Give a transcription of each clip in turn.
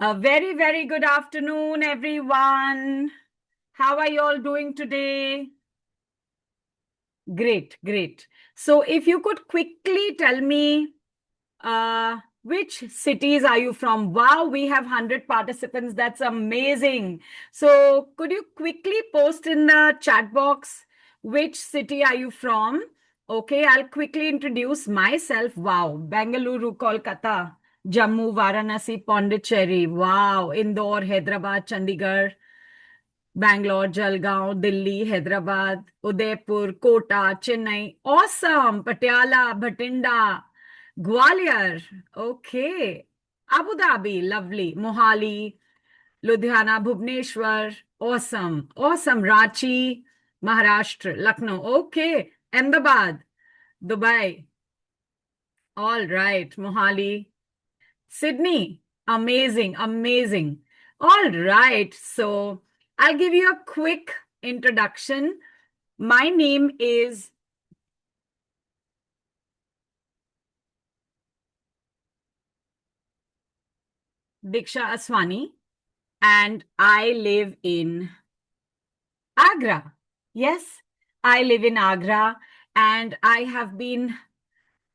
A very, very good afternoon, everyone. How are you all doing today? Great, great. So, if you could quickly tell me which cities are you from? Wow, we have 100 participants. That's amazing. So, could you quickly post in the chat box which city are you from? Okay, I'll quickly introduce myself. Wow, Bengaluru, Kolkata, Jammu, Varanasi, Pondicherry. Wow, Indore, Hyderabad, Chandigarh, Bangalore, Jalgaon, Delhi, Hyderabad, Udaipur, Kota, Chennai. Awesome. Patiala, Bhatinda, Gwalior. Okay. Abu Dhabi, lovely. Mohali, Ludhiana, Bhubaneswar. Awesome. Awesome. Ranchi, Maharashtra, Lucknow. Okay. Ahmedabad, Dubai. All right. Mohali, Sydney. Amazing. Amazing. All right. So I'll give you a quick introduction. My name is Diksha Aswani and I live in Agra. Yes, I live in Agra and I have been,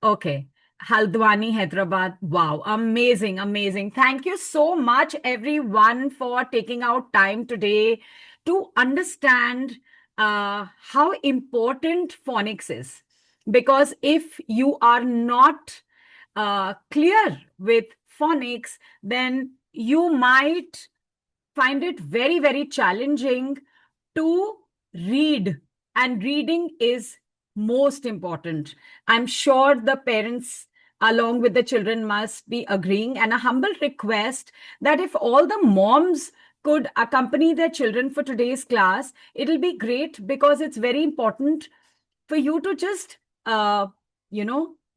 okay, Haldwani, Hyderabad. Wow, amazing, amazing. Thank you so much, everyone, for taking out time today to understand how important phonics is. Because if you are not clear with phonics, then you might find it very, very challenging to read. And reading is most important. I'm sure the parents, along with the children, must be agreeing. And a humble request that if all the moms could accompany their children for today's class, it'll be great because it's very important for you to just,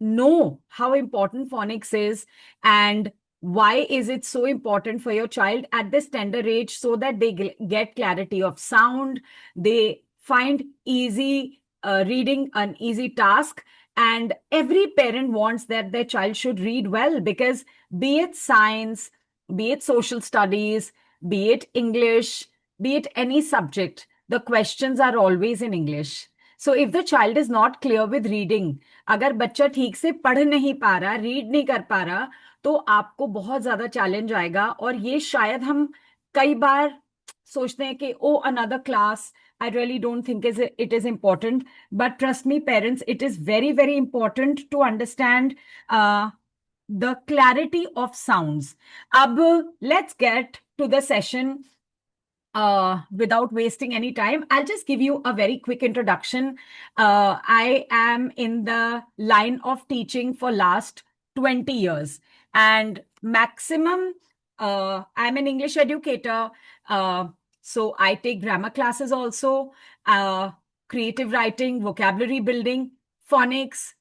know how important phonics is and why is it so important for your child at this tender age so that they get clarity of sound, they find easy reading an easy task. And every parent wants that their child should read well because be it science, be it social studies, be it English, be it any subject, the questions are always in English. So if the child is not clear with reading, अगर बच्चा ठीक से पढ़ नहीं पा रहा, read नहीं कर पा रहा, तो आपको बहुत ज्यादा चैलेंज आएगा। और ये शायद हम कई बार सोचते हैं कि oh another class, I really don't think it is important. But trust me, parents, it is very, very important to understand the clarity of sounds. Ab, let's get to the session without wasting any time. I'll just give you a very quick introduction. I am in the line of teaching for last 20 years and maximum I'm an English educator. So I take grammar classes also, creative writing, vocabulary building, phonics,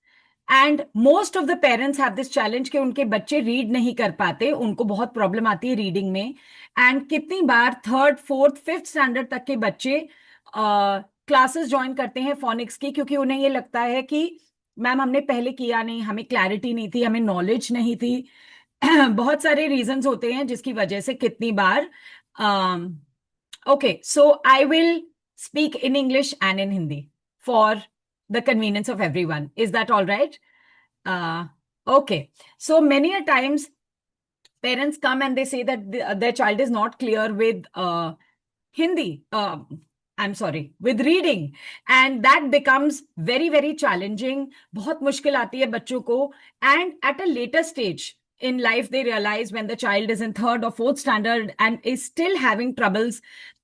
and most of the parents have this challenge कि उनके बच्चे read नहीं कर पाते, उनको बहुत problem आती है रीडिंग में। एंड कितनी बार थर्ड फोर्थ फिफ्थ स्टैंडर्ड तक के बच्चे क्लासेस ज्वाइन करते हैं फोनिक्स की क्योंकि उन्हें ये लगता है कि मैम हमने पहले किया नहीं, हमें क्लैरिटी नहीं थी, हमें नॉलेज नहीं थी। बहुत सारे रीजंस होते हैं जिसकी वजह से कितनी बार okay so I will speak in English and in Hindi for the convenience of everyone. Is that all right? Uh, okay. So many a times parents come and they say that their child is not clear with Hindi. I'm sorry, with reading. And that becomes very, very challenging. बहुत मुश्किल आती है बच्चों को. And at a later stage, in life they realize when the child is in third or fourth standard and is still having troubles,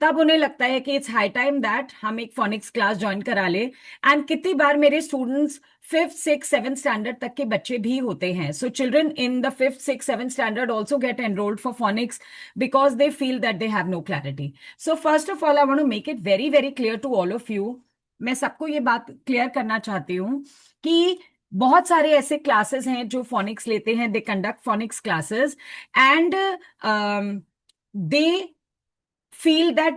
तब उन्हें लगता है कि it's high time that हम एक phonics class join करा ले। and कितनी बार मेरे students fifth, sixth, seventh standard तक के बच्चे भी होते हैं। So children in the fifth, sixth, seventh standard also get enrolled for phonics because they feel that they have no clarity. So first of all, I want to make it very, very clear to all of you. मैं सबको ये बात clear करना चाहती हूँ कि बहुत सारे ऐसे क्लासेस हैं जो फोनिक्स लेते हैं, they conduct phoenix classes and they feel that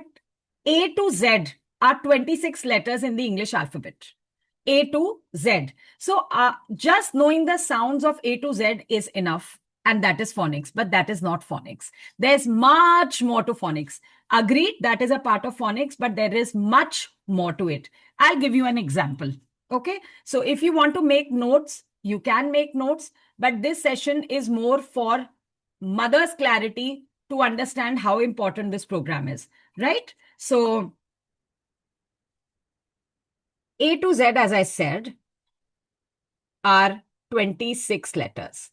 A to Z are 26 letters in the English alphabet. A to Z. So just knowing the sounds of A to Z is enough. and that is phonics, but that is not phonics. There's much more to phonics. Agreed, that is a part of phonics, but there is much more to it. I'll give you an example. Okay, so if you want to make notes, you can make notes, but this session is more for mother's clarity to understand how important this program is, right? So A to Z, as I said, are 26 letters.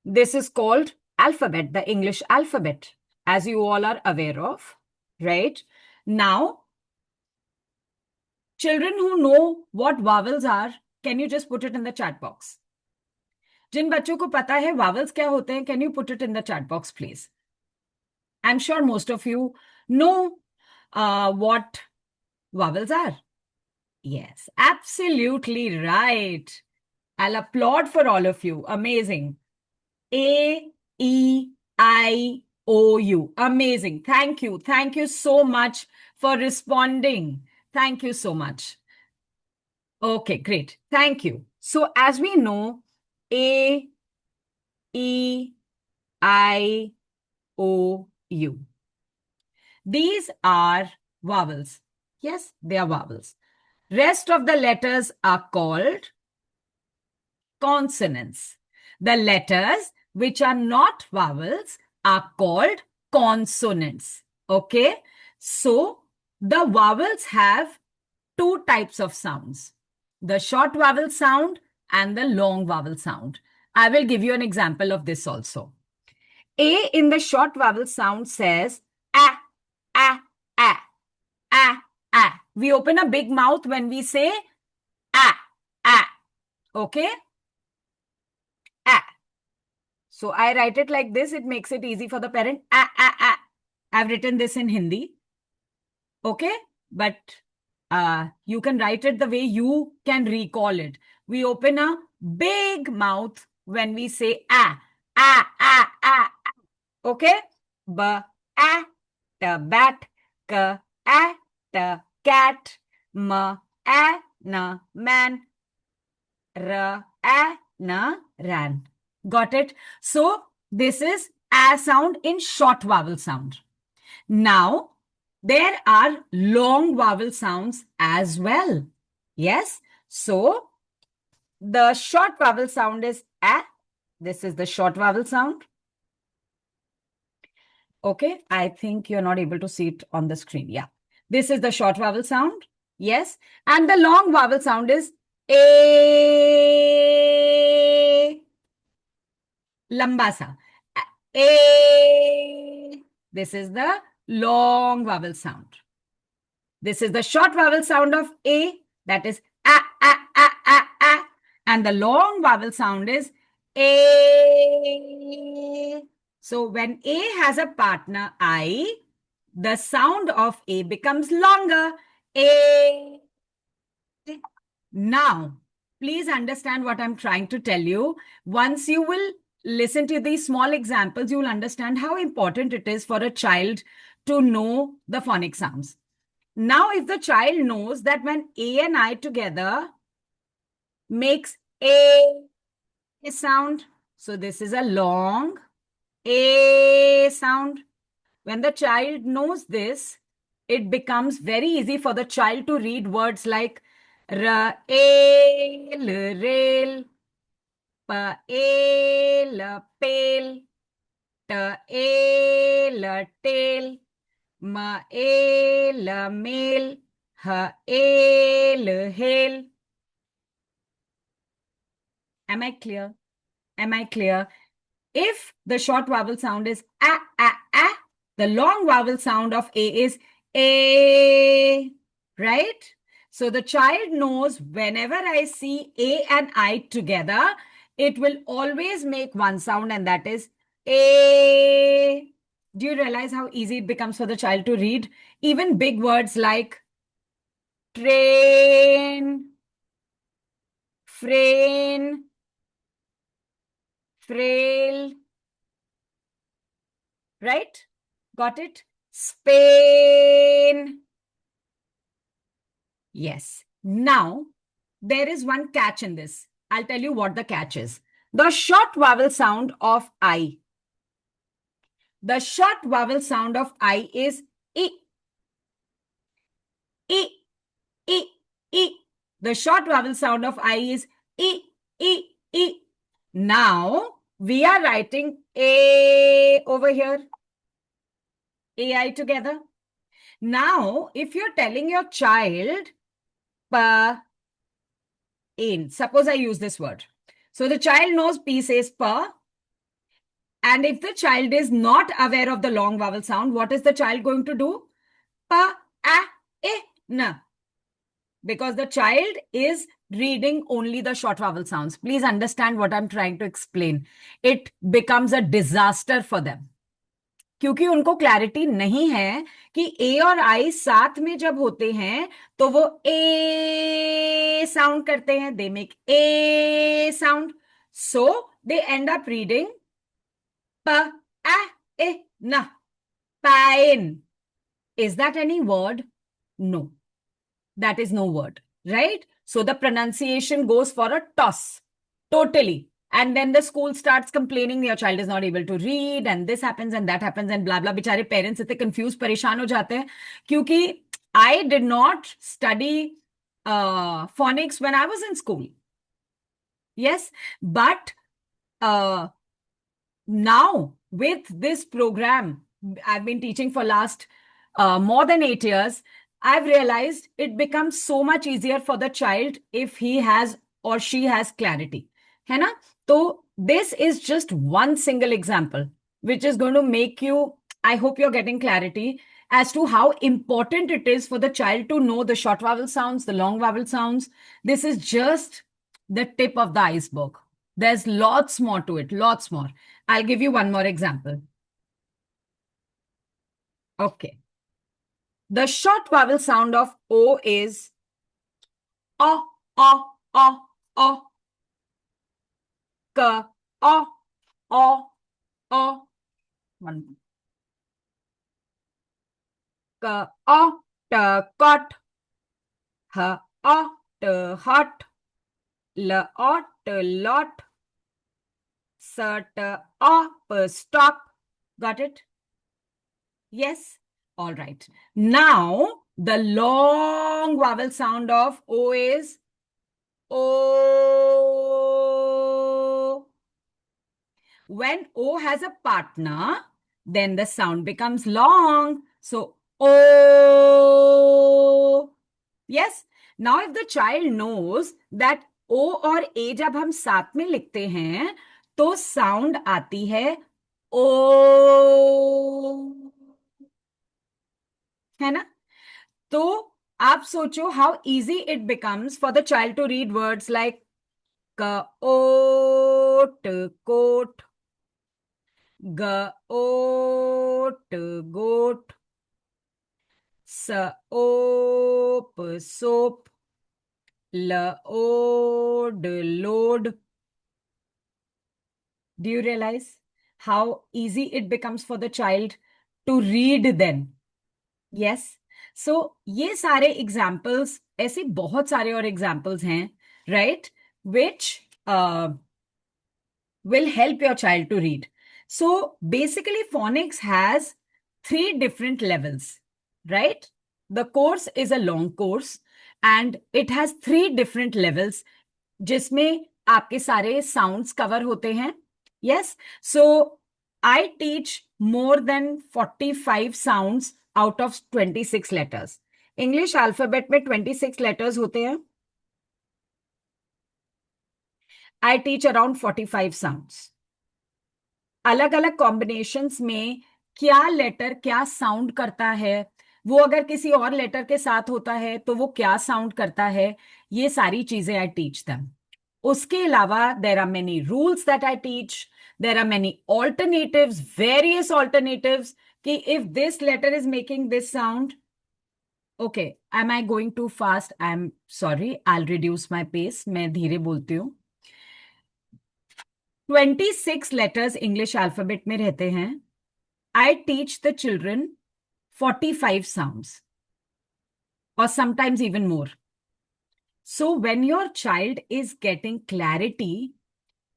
This is called alphabet, the English alphabet, as you all are aware of, right? Now, children who know what vowels are, can you just put it in the chat box? जिन बच्चों को पता है vowels क्या होते हैं, can you put it in the chat box, please? I'm sure most of you know what vowels are. Yes, absolutely right. I'll applaud for all of you. Amazing. A, E, I, O, U. Amazing. Thank you. Thank you so much for responding. Thank you so much. Okay, great. Thank you. So as we know, A, E, I, O, U. These are vowels. Yes, they are vowels. Rest of the letters are called consonants. The letters which are not vowels are called consonants. Okay? So, the vowels have two types of sounds. The short vowel sound and the long vowel sound. I will give you an example of this also. A in the short vowel sound says ah, ah, ah, ah, ah. We open a big mouth when we say ah, ah. Okay? Ah. So I write it like this. It makes it easy for the parent. Ah, ah, ah. I've written this in Hindi. Okay? But you can write it the way you can recall it. We open a big mouth when we say ah, ah, ah, ah, ah. Okay? B, a, t, bat, k, a, t, cat, m, a, n, man, r, a, n, ran. Got it? So this is a sound in short vowel sound. Now, there are long vowel sounds as well. Yes? So, the short vowel sound is a. This is the short vowel sound. Okay, I think you're not able to see it on the screen. Yeah. This is the short vowel sound. Yes. And the long vowel sound is A. Lamba sa. A. This is the long vowel sound. This is the short vowel sound of A, that is a, a, a, a, a. And the long vowel sound is A. So when A has a partner I, the sound of A becomes longer. A. Now, please understand what I'm trying to tell you. Once you will listen to these small examples, you will understand how important it is for a child to know the phonic sounds. Now, if the child knows that when A and I together makes A sound, so this is a long A sound. When the child knows this, it becomes very easy for the child to read words like R, A, L, rail, P, A, L, pale, T, A, L, tail, M, A, L, male, H, A, L, hail. Am I clear? Am I clear? If the short vowel sound is a, the long vowel sound of A is A, right? So the child knows whenever I see A and I together, it will always make one sound, and that is A. Do you realize how easy it becomes for the child to read? Even big words like train, frame, frail, right? Got it? Spain. Yes. Now, there is one catch in this. I'll tell you what the catch is. The short vowel sound of I. The short vowel sound of I is I. I. I. I. The short vowel sound of I is I. I. I. Now we are writing A over here. AI together. Now, if you're telling your child, pa, in, suppose I use this word. So the child knows P says pa. And if the child is not aware of the long vowel sound, what is the child going to do? Pa, a, e, na. Because the child is reading only the short vowel sounds. Please understand what I'm trying to explain. It becomes a disaster for them. क्योंकि उनको clarity नहीं है कि ए और आई साथ में जब होते हैं तो वो ए साउंड करते हैं, they make a sound, so they and up reading प आ ए न, pine. Is that any word? No, that is no word, right? So the pronunciation goes for a toss totally. And then the school starts complaining your child is not able to read and this happens and that happens and blah blah. बेचारे parents इतने confused परेशान हो जाते हैं क्योंकि I did not study phonics when I was in school. Yes, but now with this program I've been teaching for last more than 8 years, I've realized it becomes so much easier for the child if he has or she has clarity. है ना? So this is just one single example, which is going to make you, I hope you're getting clarity as to how important it is for the child to know the short vowel sounds, the long vowel sounds. This is just the tip of the iceberg. There's lots more to it, lots more. I'll give you one more example. Okay. The short vowel sound of O is O, O, O, O. K, O, O, O. One. K, O, T, cot. H, O, T, hot. L, O, T, lot. S, T, O, P, stop. Got it? Yes? All right. Now, the long vowel sound of O is O. When O has a partner, then the sound becomes long. So, O. Yes? Now, if the child knows that O और A जब हम साथ में लिखते हैं, तो sound आती है O. है ना? तो आप सोचो how easy it becomes for the child to read words like coat, coat, goat, goat, soap, soap, load, load. Do you realize how easy it becomes for the child to read then? Yes. So ये सारे examples, ऐसे बहुत सारे और examples हैं, right? Which will help your child to read. So basically phonics has 3 different levels, right? The course is a long course and it has 3 different levels जिसमें आपके सारे sounds cover होते हैं. Yes. So I teach more than 45 sounds out of 26 letters. English alphabet में 26 letters होते हैं. I teach around 45 sounds. अलग अलग कॉम्बिनेशंस में क्या लेटर क्या साउंड करता है, वो अगर किसी और लेटर के साथ होता है तो वो क्या साउंड करता है, ये सारी चीजें आई टीच देम. उसके अलावा there are many rules that I teach, there are many alternatives, various alternatives कि if this letter is making this sound. Okay, am I going too fast? I am sorry, I will reduce my pace. मैं धीरे बोलती हूँ. 26 letters English alphabet में रहते हैं. I teach the children 45 sounds और sometimes even more. So when your child is getting clarity,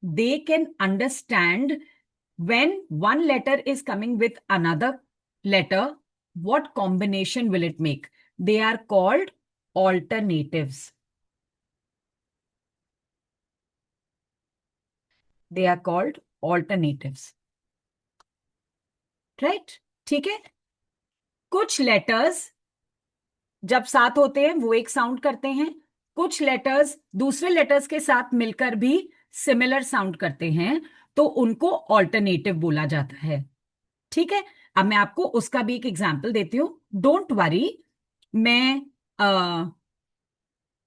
they can understand when one letter is coming with another letter, what combination will it make? They are called alternatives. They are called alternatives. Right? ठीक है? कुछ letters जब साथ होते हैं वो एक sound करते हैं, कुछ लेटर्स दूसरे लेटर्स के साथ मिलकर भी सिमिलर साउंड करते हैं, तो उनको ऑल्टरनेटिव बोला जाता है. ठीक है. अब मैं आपको उसका भी एक एग्जाम्पल देती हूँ. डोंट वरी, मैं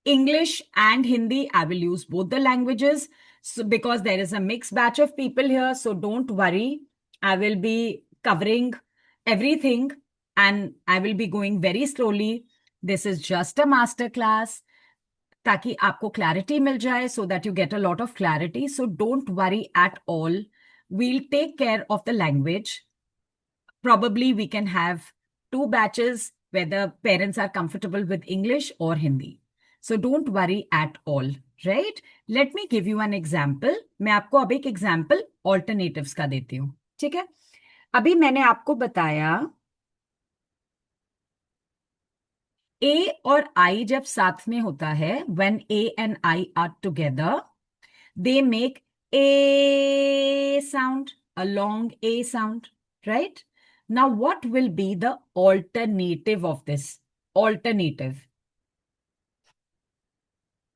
English and Hindi, I will use both the languages. So, because there is a mixed batch of people here, so don't worry. I will be covering everything and I will be going very slowly. This is just a master class. ताकि आपको clarity मिल जाए, so that you get a lot of clarity. So don't worry at all. We'll take care of the language. Probably we can have two batches where the parents are comfortable with English or Hindi. So don't worry at all, right? Let me give you an example. मैं आपको अब एक example alternatives का देती हूँ. ठीक है? अभी मैंने आपको बताया A और I जब साथ में होता है, when A and I are together, they make A sound, a long A sound, right? Now, what will be the alternative of this? Alternative.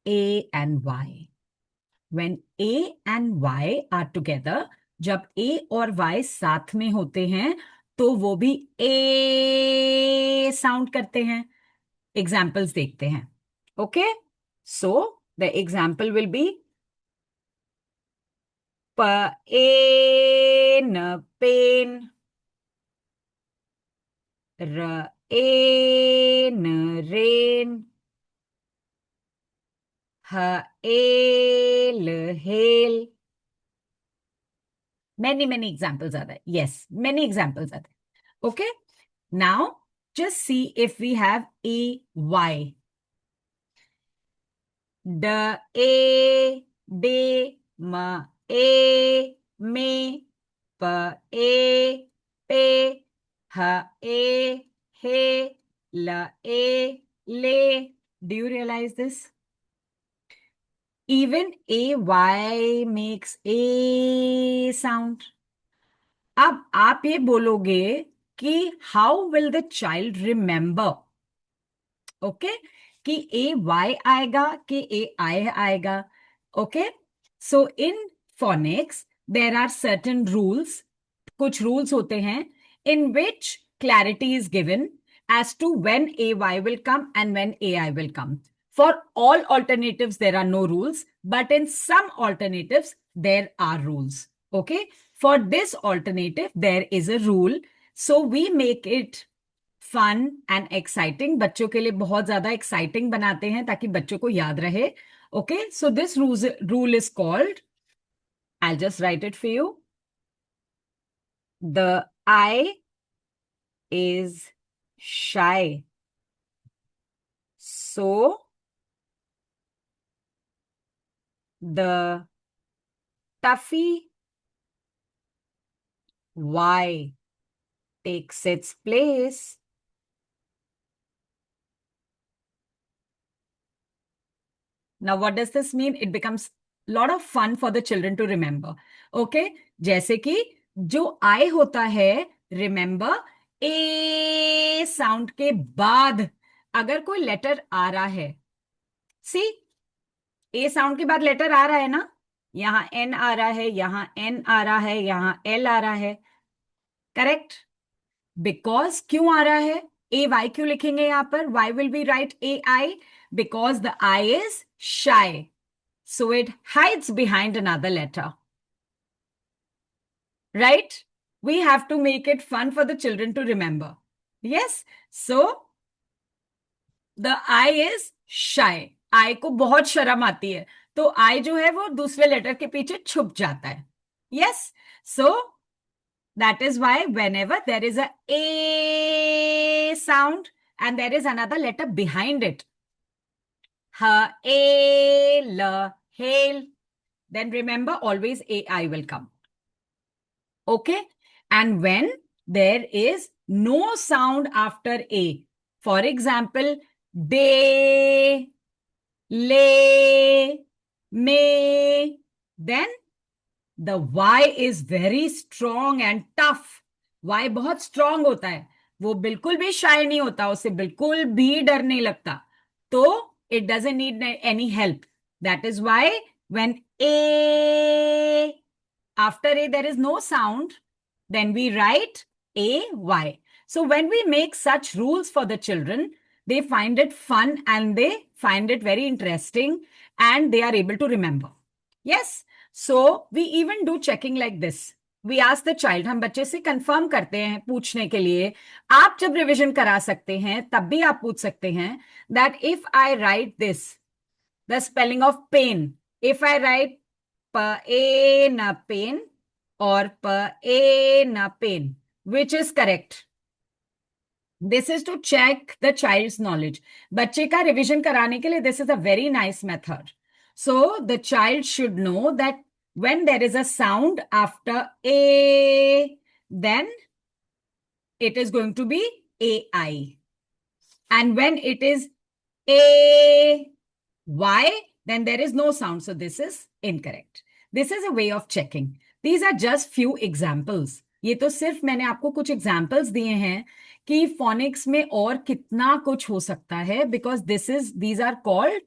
A and Y. When A and Y are together, जब A और Y साथ में होते हैं, तो वो भी A sound करते हैं. Examples देखते हैं. Okay? So, the example will be pain, pain. Rain, rain. Hail, hail. Many examples are there. Yes, many examples are there. Okay. Now, just see if we have A, Y. D, A, D, M, A, me, P, A, P, H, A, he, L, A, le. Do you realize this? Even AY makes A sound. अब आप ये बोलोगे कि how will the child remember, okay, कि AY आएगा कि AI आएगा. Okay, so in phonics there are certain rules. कुछ rules होते हैं in which clarity is given as to when AY will come and when AI will come. For all alternatives, there are no rules, but in some alternatives, there are rules. Okay. For this alternative, there is a rule. So we make it fun and exciting. बच्चों के लिए बहुत ज्यादा exciting बनाते हैं ताकि बच्चों को याद रहे. Okay. So this rule is called, I'll just write it for you. The I is shy. So the Tuffy Y takes its place. Now, what does this mean? It becomes a lot of fun for the children to remember. Okay? जैसे कि जो I होता है, remember, A sound के बाद अगर कोई letter आ रहा है, see, A sound के बाद लेटर आ रहा है ना, यहां N आ रहा है, यहां N आ रहा है, यहां L आ रहा है. करेक्ट? बिकॉज क्यों आ रहा है? ए वाई क्यों लिखेंगे यहां पर? Why will be write A I? Because the I is shy, so it hides behind another letter. Right? We have to make it fun for the children to remember. Yes? So the I is shy. I को बहुत शर्म आती है, तो I जो है वो दूसरे लेटर के पीछे छुप जाता है. Yes? So that is why whenever there is a sound and there is another letter behind it, Hail, hail. Then remember, always AI will come. Okay? And when there is no sound after A, for example, day, lay, may, then the Y is very strong and tough. Y बहुत strong होता है, वो बिल्कुल भी shy नहीं होता, उसे बिल्कुल भी डर नहीं लगता. तो it doesn't need any help. That is why when A, after A there is no sound, then we write AY. So when we make such rules for the children, they find it fun and they find it very interesting and they are able to remember. Yes. So we even do checking like this. We ask the child, हम बच्चे से confirm करते हैं पूछने के लिए. आप जब रिवीजन करा सकते हैं तब भी आप पूछ सकते हैं that if I write this, the spelling of pain, if I write pain, pain or pain, pain, which is correct? This is to check the child's knowledge. बच्चे का रिवीजन कराने के लिए this is a very nice method. So the child should know that when there is a sound after A, then it is going to be AI. And when it is A, Y, then there is no sound. So this is incorrect. This is a way of checking. These are just few examples. ये तो सिर्फ मैंने आपको कुछ examples दिए हैं कि phoenix में और कितना कुछ हो सकता है, because these are called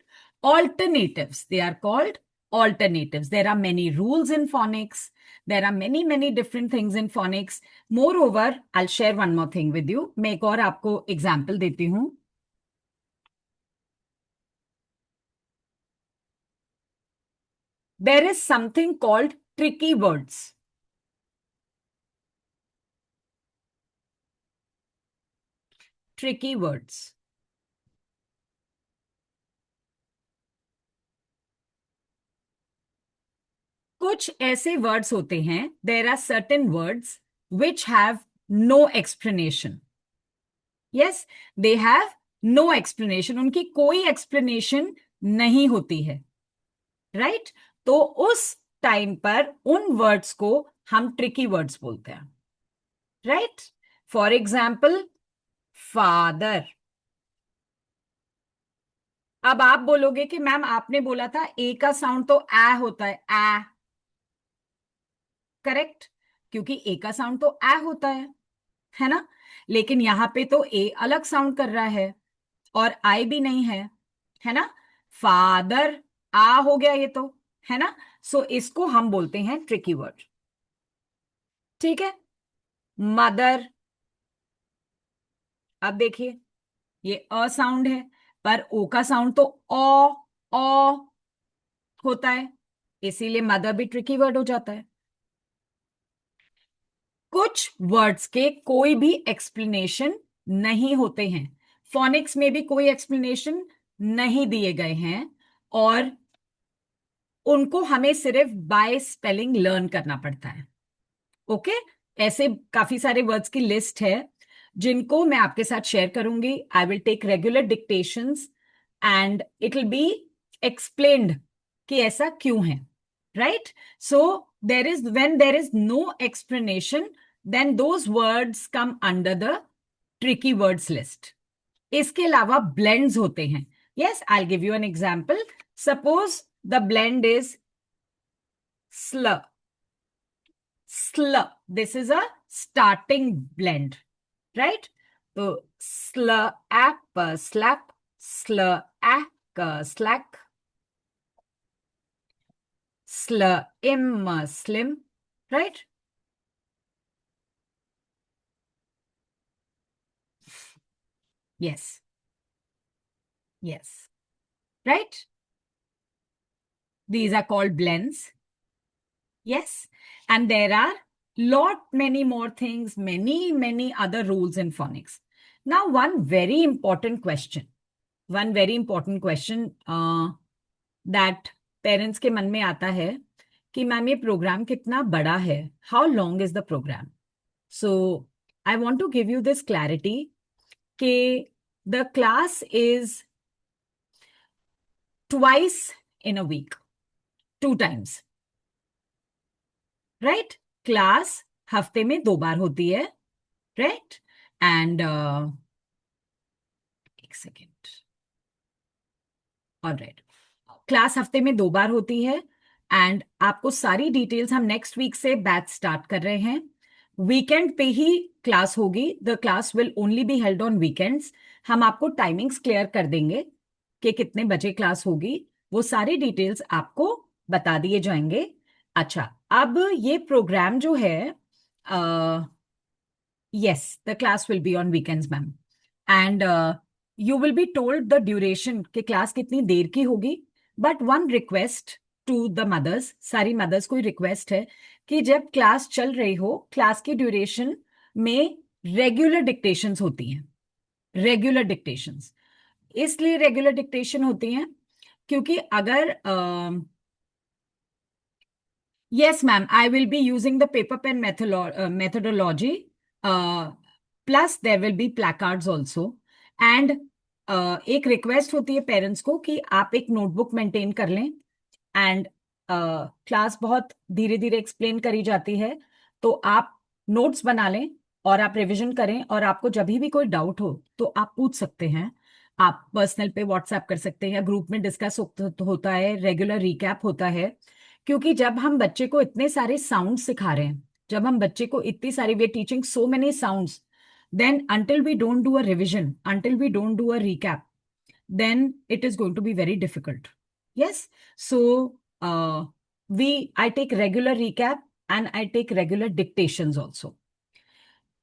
alternatives. They are called alternatives. There are many rules in phonics. There are many different things in phonics. Moreover, I'll share one more thing with you. मैं एक और आपको एग्जाम्पल देती हूँ. There is something called tricky words. Tricky words. कुछ ऐसे words होते हैं, there are certain words which have no explanation. Yes, they have no explanation. उनकी कोई एक्सप्लेनेशन नहीं होती है. राइट? तो उस टाइम पर उन वर्ड्स को हम ट्रिकी वर्ड्स बोलते हैं. राइट? For example, father. अब आप बोलोगे कि मैम आपने बोला था ए का साउंड तो ए होता है. ए करेक्ट, क्योंकि ए का साउंड तो ए होता है ना. लेकिन यहां पे तो ए अलग साउंड कर रहा है और आई भी नहीं है ना. फादर आ हो गया ये तो, है ना. सो इसको हम बोलते हैं ट्रिकी वर्ड. ठीक है. मदर. अब देखिए, ये अ साउंड है पर ओ का साउंड तो ओ होता है, इसीलिए मदर भी ट्रिकी वर्ड हो जाता है. कुछ वर्ड्स के कोई भी एक्सप्लेनेशन नहीं होते हैं. फोनिक्स में भी कोई एक्सप्लेनेशन नहीं दिए गए हैं और उनको हमें सिर्फ बाय स्पेलिंग लर्न करना पड़ता है. ओके. ऐसे काफी सारे वर्ड्स की लिस्ट है जिनको मैं आपके साथ शेयर करूंगी. I will take regular dictations and it will be explained कि ऐसा क्यों है. Right? So there is when there is no explanation, then those words come under the tricky words list. इसके अलावा blends होते हैं. Yes, I'll give you an example. Suppose the blend is slur. Slur. This is a starting blend, right? So slur app, slap, slur app, slack, slur im, slim, right? Yes. Yes. Right? These are called blends. Yes. And there are many more things, many other rules in phonics. Now, one very important question that parents के मन में आता है कि ma'am ये programme कितना बड़ा है. How long is the program? So, I want to give you this clarity कि the class is twice in a week, 2 times, right? Class हफ्ते में 2 बार होती है, राइट? एंड एक सेकेंड, ऑलराइट, क्लास हफ्ते में 2 बार होती है। एंड आपको सारी डिटेल्स, हम नेक्स्ट वीक से बैच स्टार्ट कर रहे हैं, वीकेंड पे ही क्लास होगी, the class will only be held on weekends. हम आपको टाइमिंग्स क्लियर कर देंगे कि कितने बजे क्लास होगी, वो सारी डिटेल्स आपको बता दिए जाएंगे। अच्छा, अब ये प्रोग्राम जो है, yes, the class will be on weekends, ma'am. And you will be told the duration कि क्लास कितनी देर की होगी. But one request to the mothers, सारी mothers को रिक्वेस्ट है कि जब क्लास चल रही हो, क्लास की ड्यूरेशन में रेगुलर डिक्टेशंस होती हैं, रेगुलर डिक्टेशंस। इसलिए रेगुलर डिक्टेशन होती हैं क्योंकि अगर yes, ma'am, I will be using the paper pen methodology. Plus, there will be placards also. And एक रिक्वेस्ट होती है पेरेंट्स को कि आप एक नोटबुक मेंटेन कर लें। एंड क्लास बहुत धीरे धीरे एक्सप्लेन करी जाती है, तो आप नोट्स बना लें और आप रिवीजन करें। और आपको जब भी कोई डाउट हो तो आप पूछ सकते हैं, आप पर्सनल पे व्हाट्सएप कर सकते हैं, या ग्रुप में डिस्कस होता है, रेगुलर रिकैप होता है। क्योंकि जब हम बच्चे को इतने सारे साउंड सिखा रहे हैं, जब हम बच्चे को इतनी सारी, we are teaching so many sounds, then until we don't do a revision, until we don't do a recap, then it is going to be very difficult. Yes, so I take regular recap and I take regular dictations also.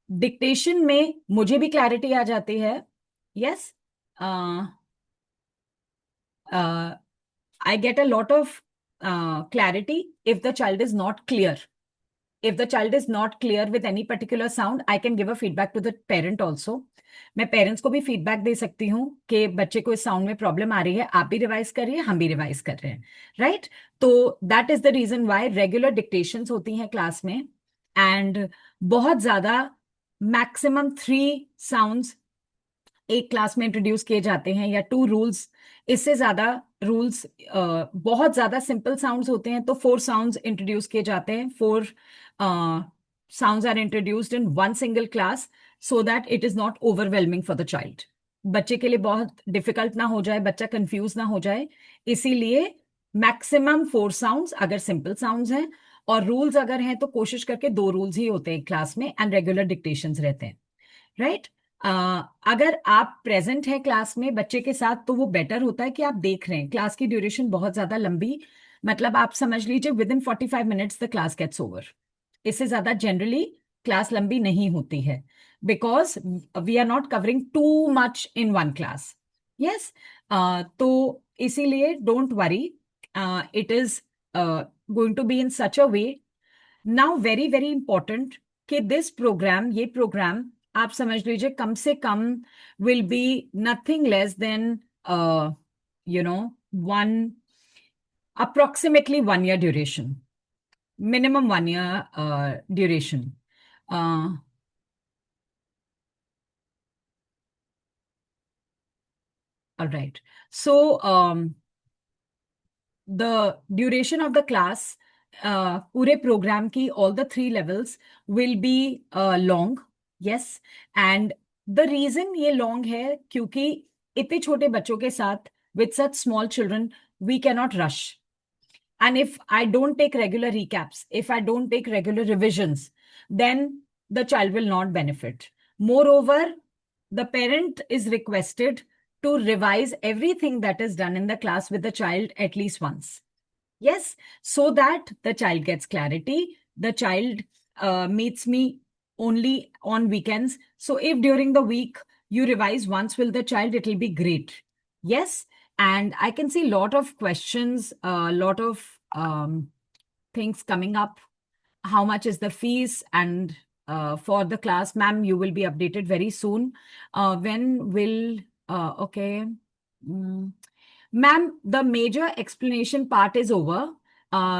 Dictation में मुझे भी clarity आ जाती है. Yes, uh, I get a lot of clarity if the child is not clear. If the child is not clear with any particular sound, I can give a feedback to the parent also. मैं parents को भी feedback दे सकती हूँ कि बच्चे को इस sound में प्रॉब्लम आ रही है, आप भी रिवाइज कर रही है, हम भी रिवाइज कर रहे हैं, राइट? तो that is the reason why regular dictations होती हैं क्लास में। एंड बहुत ज्यादा, मैक्सिमम 3 साउंड्स एक क्लास में इंट्रोड्यूस किए जाते हैं, या 2 रूल्स। इससे ज्यादा रूल्स, बहुत ज्यादा सिंपल साउंड्स होते हैं तो 4 साउंड्स इंट्रोड्यूस किए जाते हैं। 4 sounds are introduced in one single class so that it is not overwhelming for the child, बच्चे के लिए बहुत डिफिकल्ट ना हो जाए, बच्चा कंफ्यूज ना हो जाए। इसीलिए मैक्सिमम 4 साउंड्स अगर सिंपल साउंड्स हैं, और रूल्स अगर हैं तो कोशिश करके 2 रूल्स ही होते हैं क्लास में, एंड रेगुलर डिक्टेशंस रहते हैं, राइट? अगर आप प्रेजेंट है क्लास में बच्चे के साथ तो वो बेटर होता है कि आप देख रहे हैं। क्लास की ड्यूरेशन बहुत ज्यादा लंबी, मतलब आप समझ लीजिए within 45 minutes the class gets over. इससे ज्यादा जनरली क्लास लंबी नहीं होती है, because we are not covering too much in one class. Yes, तो इसीलिए don't worry, it is going to be in such a way. Now very very important कि this program, ये प्रोग्राम आप समझ लीजिए कम से कम will be nothing less than you know one, approximately 1 year duration, minimum 1 year duration. Uh, all right. So the duration of the class, पूरे programme की all the 3 levels will be long. Yes, and the reason ये long है क्योंकि इतने छोटे बच्चों के साथ, with such small children, we cannot rush. And if I don't take regular recaps, if I don't take regular revisions, then the child will not benefit. Moreover, the parent is requested to revise everything that is done in the class with the child at least once. Yes, so that the child gets clarity. The child meets me only on weekends. So if during the week you revise once with the child, it will be great. Yes, and I can see a lot of questions, a lot of things coming up. How much is the fees? And for the class, ma'am, you will be updated very soon. When will, okay. Ma'am, the major explanation part is over.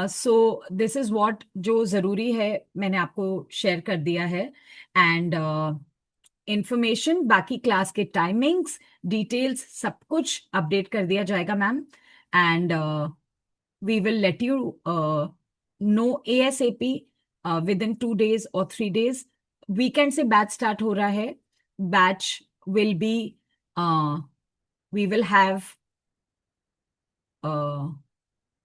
So this is what जो जरूरी है मैंने आपको share कर दिया है, and information, बाकी class के टाइमिंग्स, डिटेल्स सब कुछ अपडेट कर दिया जाएगा ma'am. and we will let you know ASAP within 2 days or 3 days. Weekend से batch start हो रहा है. Batch will be we will have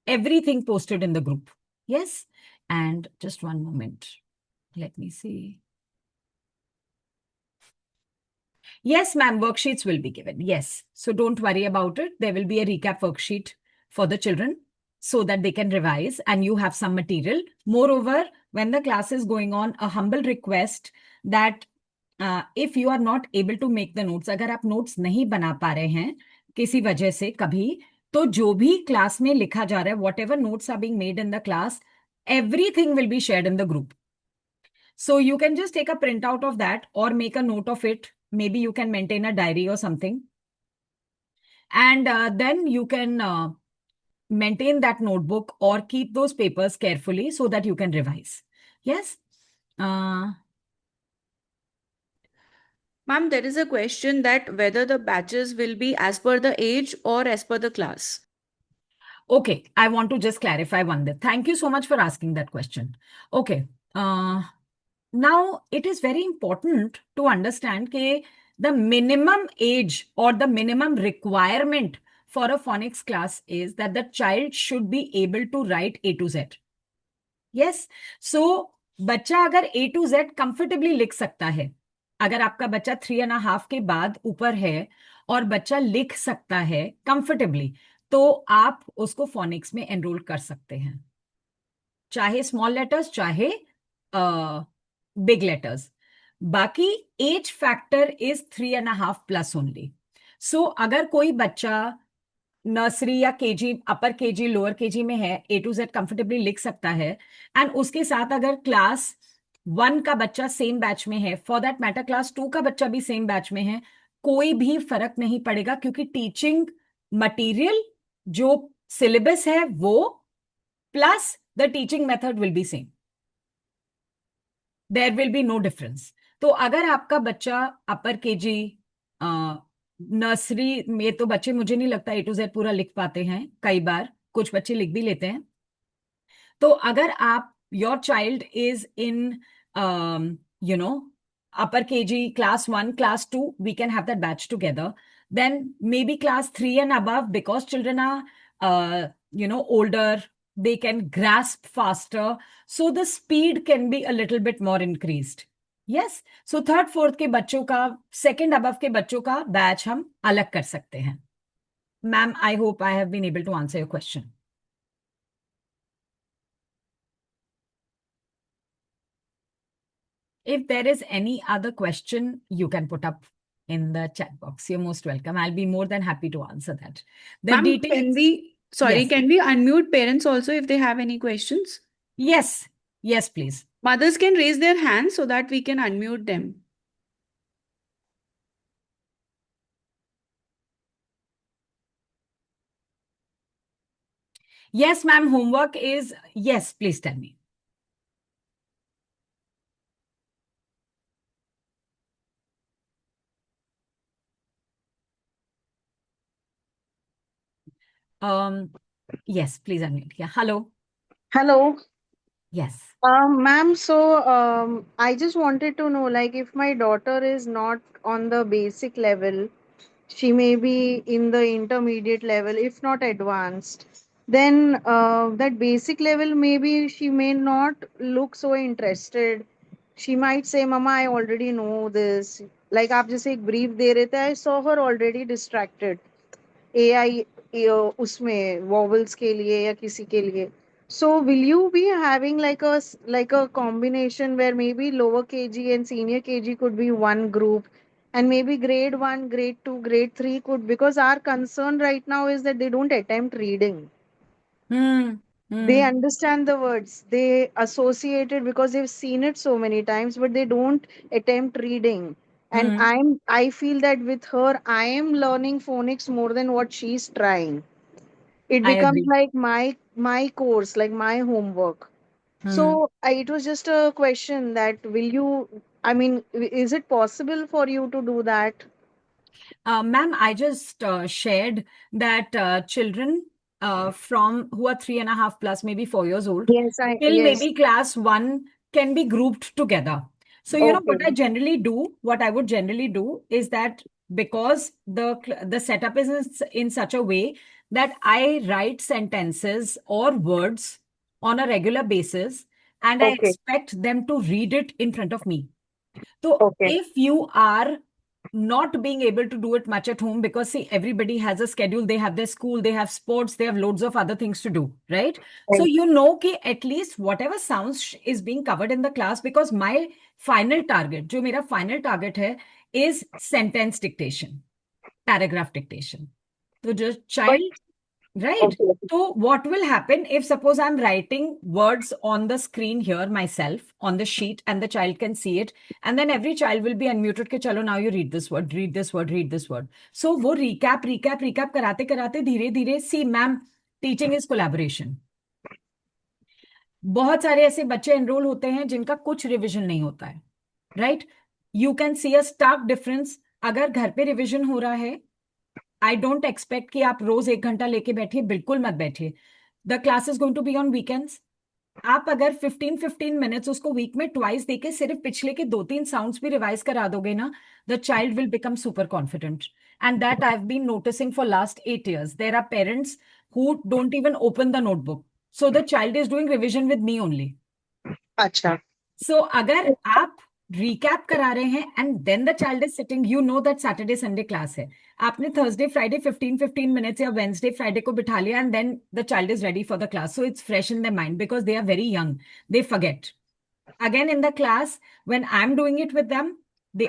everything posted in the group. Yes, and just one moment. Let me see. Yes, ma'am, worksheets will be given. Yes. So don't worry about it. There will be a recap worksheet for the children so that they can revise and you have some material. Moreover, when the class is going on, a humble request that if you are not able to make the notes, अगर आप notes नहीं बना पा रहे हैं किसी वजह से कभी, तो जो भी क्लास में लिखा जा रहा है, whatever notes are being made in the class, everything will be shared in the group. So you can just take a printout of that or make a note of it. Maybe you can maintain a diary or something. And then you can maintain that notebook or keep those papers carefully so that you can revise. Yes? Ma'am, there is a question that whether the batches will be as per the age or as per the class. Okay, I want to just clarify one thing. Thank you so much for asking that question. Okay. Now, it is very important to understand that the minimum age or the minimum requirement for a phonics class is that the child should be able to write A to Z. Yes. So, बच्चा अगर A to Z comfortably लिख सकता है, अगर आपका बच्चा 3.5 के बाद ऊपर है और बच्चा लिख सकता है कंफर्टेबली, तो आप उसको फोनिक्स में एनरोल कर सकते हैं, चाहे स्मॉल लेटर्स चाहे बिग लेटर्स. बाकी age factor is 3.5 plus only. So अगर कोई बच्चा नर्सरी या KG, upper KG, lower KG में है, A to Z कंफर्टेबली लिख सकता है, एंड उसके साथ अगर क्लास 1 का बच्चा सेम बैच में है, फॉर दैट मैटर क्लास 2 का बच्चा भी सेम बैच में है, कोई भी फर्क नहीं पड़ेगा क्योंकि टीचिंग मटेरियल जो सिलेबस है वो plus the teaching method will be same. There will be no difference. तो अगर आपका बच्चा अपर केजी, नर्सरी में तो बच्चे मुझे नहीं लगता A to Z पूरा लिख पाते हैं, कई बार कुछ बच्चे लिख भी लेते हैं. तो अगर आप your child is in you know upper KG, class 1, class 2, we can have that batch together. Then maybe class 3 and above, because children are, older, they can grasp faster. So the speed can be a little bit more increased. Yes. So third, fourth के बच्चों का, second above के बच्चों का batch हम अलग कर सकते हैं. Ma'am, I hope I have been able to answer your question. If there is any other question, you can put up in the chat box. You're most welcome. I'll be more than happy to answer that. The Ma'am, details. Yes. can we unmute parents also if they have any questions? Yes. Yes, please. Mothers can raise their hands so that we can unmute them. Yes, ma'am. Homework is, yes, please tell me. Yes, please unmute. Yeah. Hello. Hello. Yes. Ma'am, so I just wanted to know, like, if my daughter is not on the basic level, she may be in the intermediate level, if not advanced, then that basic level, maybe she may not look so interested. She might say, Mama, I already know this. Like, आप जैसे एक brief दे रहे थे, I saw her already distracted. AI उसमें vowels के लिए या किसी के लिए. So will you be having like a combination where maybe lower KG and senior KG could be one group, and maybe grade 1, grade 2, grade 3 could, because our concern right now is that they don't attempt reading. They understand the words, they associate it because they've seen it so many times, but they don't attempt reading. And I feel that with her, I am learning phonics more than what she's trying. It I becomes agree. like my course, like my homework. So it was just a question that will you, I mean, is it possible for you to do that? Ma'am, I just shared that children from who are 3.5 plus, maybe 4 years old, Yes, till yes. maybe class 1 can be grouped together. So, you know, Okay. what I would generally do is that because the setup is in such a way that I write sentences or words on a regular basis, and I Okay. expect them to read it in front of me. So Okay. if you are not being able to do it much at home, because see, everybody has a schedule, they have their school, they have sports, they have loads of other things to do, right? So Right. you know कि at least whatever sounds is being covered in the class, because my final target, जो मेरा final target है, is sentence dictation, paragraph dictation. तो जो But child, right? okay. So what will happen if suppose I'm writing words on the screen here myself on the sheet, and the child can see it, and then every child will be unmuted कि चलो now you read this word, read this word, read this word. So वो recap कराते कराते धीरे धीरे, see ma'am, teaching is collaboration. बहुत सारे ऐसे बच्चे एनरोल होते हैं जिनका कुछ रिवीजन नहीं होता है, right? You can see a stark difference. अगर घर पे रिवीजन हो रहा है, आई डोंट एक्सपेक्ट कि आप रोज 1 घंटा लेके बैठिए, बिल्कुल मत बैठिए. The class is going to be on weekends. आप अगर 15-15 मिनट्स उसको वीक में ट्वाइस देके सिर्फ पिछले के 2-3 साउंड्स भी रिवाइज करा दोगे ना, the child will become super confident. And that I have been noticing for last 8 years. There are parents who don't even open the notebook, so the child is doing revision with me only. अच्छा. So अगर आप recap करा रहे हैं and then the child is sitting, you know that Saturday Sunday class है, आपने Thursday Friday 15-15 minutes या Wednesday Friday को बिठा लिया, and then the child is ready for the class, so it's fresh in their mind because they are very young, they forget. Again in the class, when I'm doing it with them,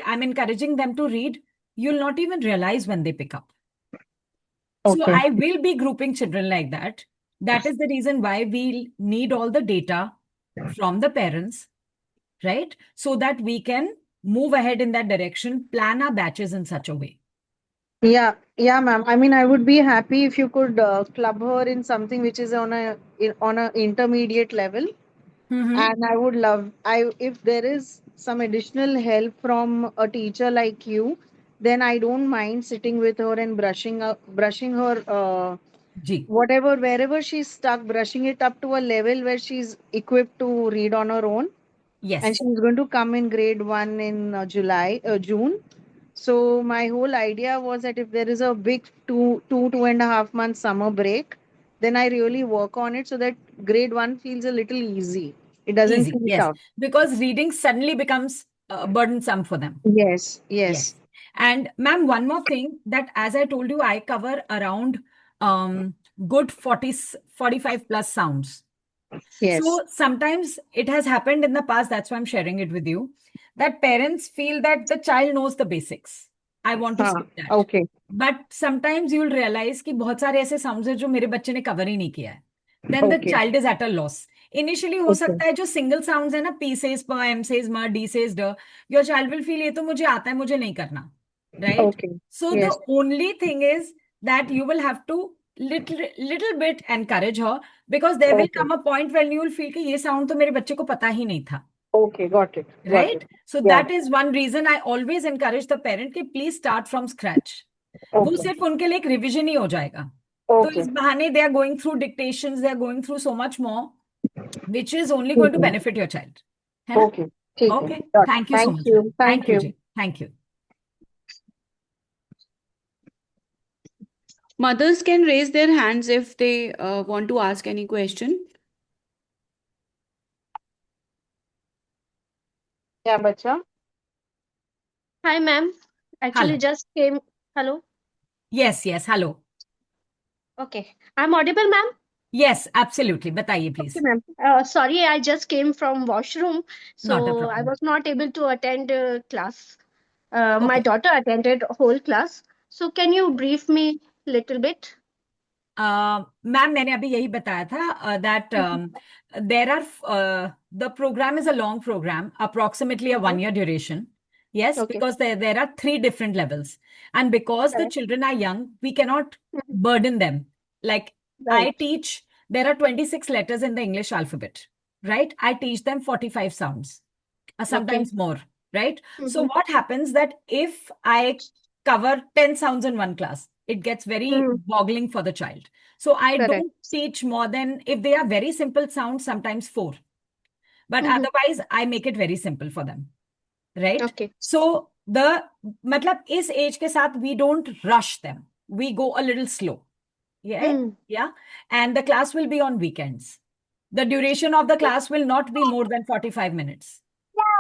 I'm encouraging them to read, you'll not even realize when they pick up. So Okay. I will be grouping children like that. That is the reason why we need all the data from the parents, right? So that we can move ahead in that direction, plan our batches in such a way. Yeah, yeah, ma'am. I mean, I would be happy if you could club her in something which is on a intermediate level, Mhm. and I would love if there is some additional help from a teacher like you, then I don't mind sitting with her and brushing her Ji. whatever wherever she's stuck, brushing it up to a level where she's equipped to read on her own. And Yes. she's going to come in grade 1 in June. So my whole idea was that if there is a big 2.5 month summer break, then I really work on it so that grade 1 feels a little easy. It doesn't Easy. feel Yes. tough. Because reading suddenly becomes burdensome for them. Yes, Yes. yes, And ma'am, one more thing, that as I told you, I cover around good 45 plus sounds. yes. So sometimes it has happened in the past, that's why I'm sharing it with you, that parents feel that the child knows the basics. I want to हाँ, skip that. okay. But sometimes you will realize कि बहुत सारे ऐसे sounds हैं जो मेरे बच्चे ने cover ही नहीं किया है. Then the Okay. child is at a loss. Initially हो Okay. सकता है जो single sounds है ना, P says per, M says ma, D says d, your child will feel ये तो मुझे आता है, मुझे नहीं करना. Right? Okay. So Yes. the only thing is that you will have to little bit encourage her, because there will Okay. come a point when you will feel कि ये sound तो मेरे बच्चे को पता ही नहीं था. Okay. Got it. Got Right? it. So Yeah. that is one reason I always encourage the parent कि please start from scratch. वो Okay. सिर्फ उनके लिए एक रिविजन ही हो जाएगा. तो Okay. इस बहाने they are going through dictations, they are going through so much more, which is only going to ठीक है. benefit your child. है ना? Okay. ठीक है. Okay. Got it. Thank you so Thank much. you. ma'am. Thank you. Ji. Thank you. Mothers can raise their hands if they want to ask any question. क्या बच्चा? Hi, ma'am. Actually, Hello. just came. Hello. Yes, yes. Hello. Okay. I'm audible, ma'am. Yes, absolutely. बताइए please. Okay, ma'am. Sorry, I just came from washroom, Not a so I problem. was not able to attend class. My Okay. daughter attended whole class. So can you brief me little bit? Ma'am मैंने अभी यही बताया था that there are the program is a long program, approximately a Okay. 1 year duration. Yes, Okay. because there are 3 different levels, and because the Correct. children are young, we cannot Mhm. burden them. Like I Right. teach, there are 26 letters in the English alphabet, right? I teach them 45 sounds, Okay. sometimes more, right? So Mhm. what happens that if I cover 10 sounds in one class, it gets very Hmm. boggling for the child. So I Correct. don't teach more than, if they are very simple sounds, sometimes 4. But Mhm. otherwise, I make it very simple for them. Right? Okay. So मतलब इस age के साथ we don't rush them. We go a little slow. Yeah. Hmm. Yeah. And the class will be on weekends. The duration of the class will not be more than 45 minutes.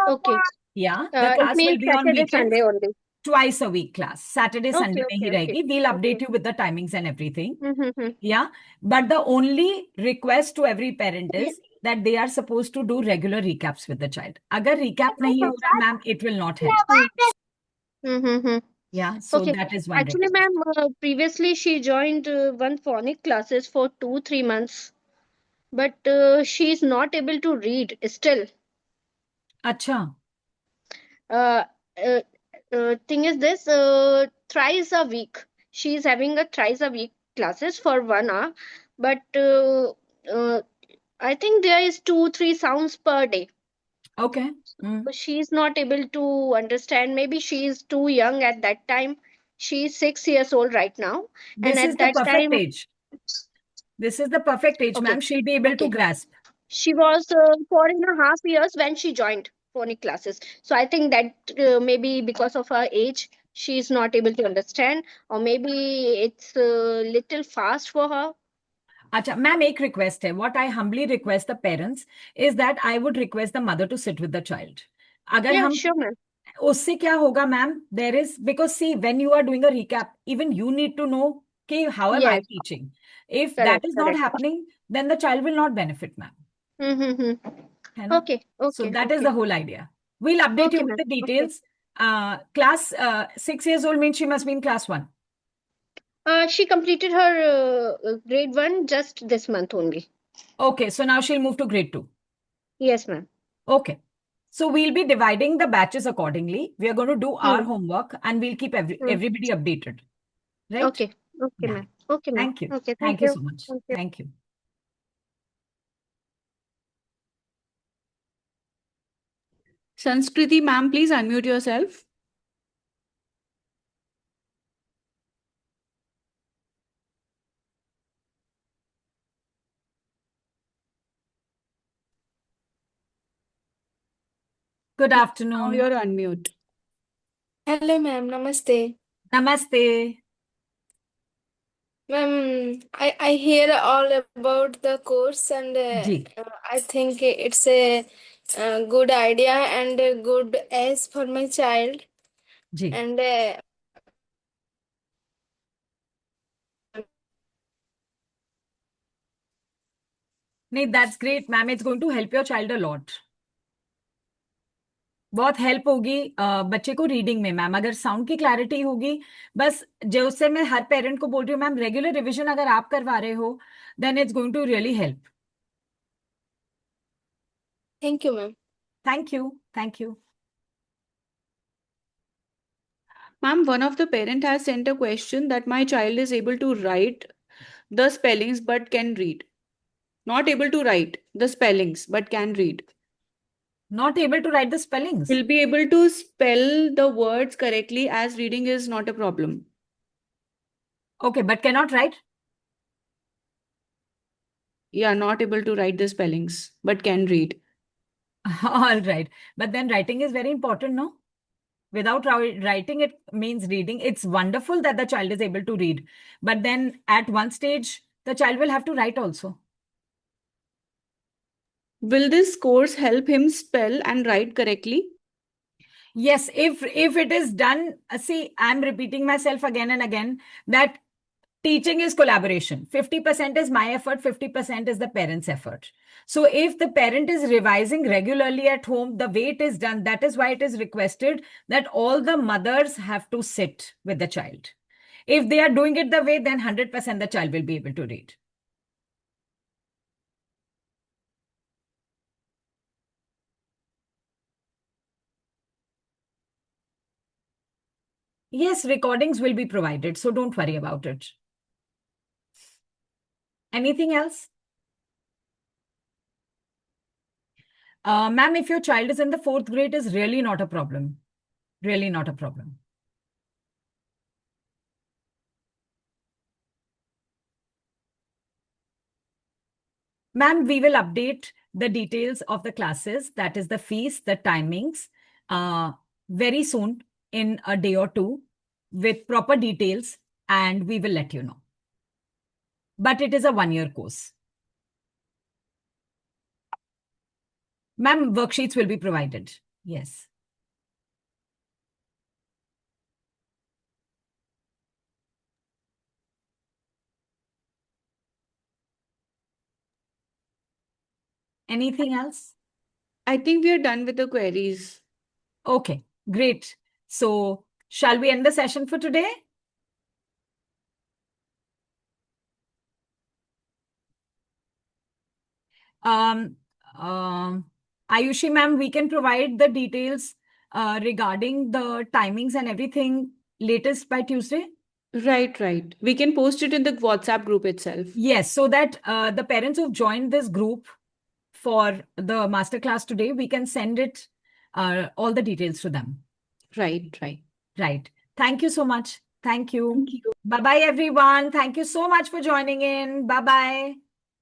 Okay. Yeah. The It class will means be on Saturday, weekends, Sunday only. twice a week class. Saturday, Sunday Okay, में ही okay, रहेगी. okay. We'll Okay. update you with the timings and everything. Mm-hmm. Yeah. But the only request to every parent is that they are supposed to do regular recaps with the child. अगर recap नहीं हो रहा, ma'am, it will not help. Mm-hmm. Yeah. So Okay. that is one Actually, request. ma'am, previously she joined one phonic classes for 2-3 months, but she's not able to read still. अच्छा. Uh, uh, Thing is this, thrice a week. She's having a thrice a week classes for 1 hour, but uh, I think there is 2-3 sounds per day. Okay. Mm. She's not able to understand. Maybe she's too young at that time. She's 6 years old right now, and This is at the that perfect time, age. This is the perfect age, okay, ma'am. She'll be able to okay, grasp. she was 4.5 years when she joined phonic classes. So I think that maybe because of her age, she's not able to understand, or maybe it's a little fast for her. Acha, ma'am, एक request है. What I humbly request the parents is that I would request the mother to sit with the child. अगर Yeah, हम sure, ma'am. उससे क्या होगा, ma'am? There is, because see, when you are doing a recap, even you need to know, okay, how am I Yes, teaching? If that correct, is not correct. happening, then the child will not benefit, ma'am. Mm-hmm. है ना? Okay, So okay, that is okay, the whole idea. We'll update you okay, with ma'am. the Okay. details. Class 6 years old means she must be in class 1. She completed her grade 1 just this month only. Okay, so now she'll move to grade 2. Yes, ma'am. Okay. So we'll be dividing the batches accordingly. We are going to do our Hmm. homework and we'll keep Hmm. everybody updated. Right? Okay, okay, Yeah. ma'am. Okay, ma'am. Thank you. Okay, thank Thank you you. so much. Thank you. Thank you. Sanskriti, ma'am, please unmute yourself. Good Now afternoon. you're unmute. Hello, ma'am. Namaste. Namaste. Ma'am, I hear all about the course and Ji. I think it's a, good idea and a good age for my child. Ji. And Nee, that's great, ma'am. It's going to help your child a lot. बहुत help होगी बच्चे को reading में, ma'am. अगर sound की clarity होगी, बस जो उससे मैं हर पेरेंट को बोल रही हूँ, मैम, रेगुलर रिवीजन अगर आप करवा रहे हो, then it's going to really help. thank you, ma'am. Thank you. Thank you. Ma'am, one of the parent has sent a question that my child is able to write the spellings but can read. Not able to write the spellings but can read. Not able to write the spellings. Will be able to spell the words correctly as reading is not a problem. Okay, but cannot write. Yeah, not able to write the spellings but can read. All right. But then writing is very important, no? Without writing, it means reading. It's wonderful that the child is able to read. But then at one stage, the child will have to write also. Will this course help him spell and write correctly? Yes, if it is done, see, I'm repeating myself again and again that teaching is collaboration. 50% is my effort, 50% is the parent's effort. So if the parent is revising regularly at home, the way it is done, that is why it is requested that all the mothers have to sit with the child. If they are doing it the way, then 100% the child will be able to read. Yes, recordings will be provided, so don't worry about it. Anything else? Ma'am, if your child is in the 4th grade, is really not a problem. Really not a problem. Ma'am, we will update the details of the classes, that is the fees, the timings, very soon in a day or two with proper details, and we will let you know. But it is a 1-year course. Ma'am, worksheets will be provided. Yes. Anything else? I think we are done with the queries. Okay, great. So, shall we end the session for today? Um, Ayushi ma'am, we can provide the details regarding the timings and everything latest by Tuesday. Right. We can post it in the WhatsApp group itself. Yes, so that the parents who've joined this group for the masterclass today, we can send it all the details to them. Right. Right. Thank you so much. Thank you. Thank you. Bye-bye, everyone. Thank you so much for joining in. Bye-bye.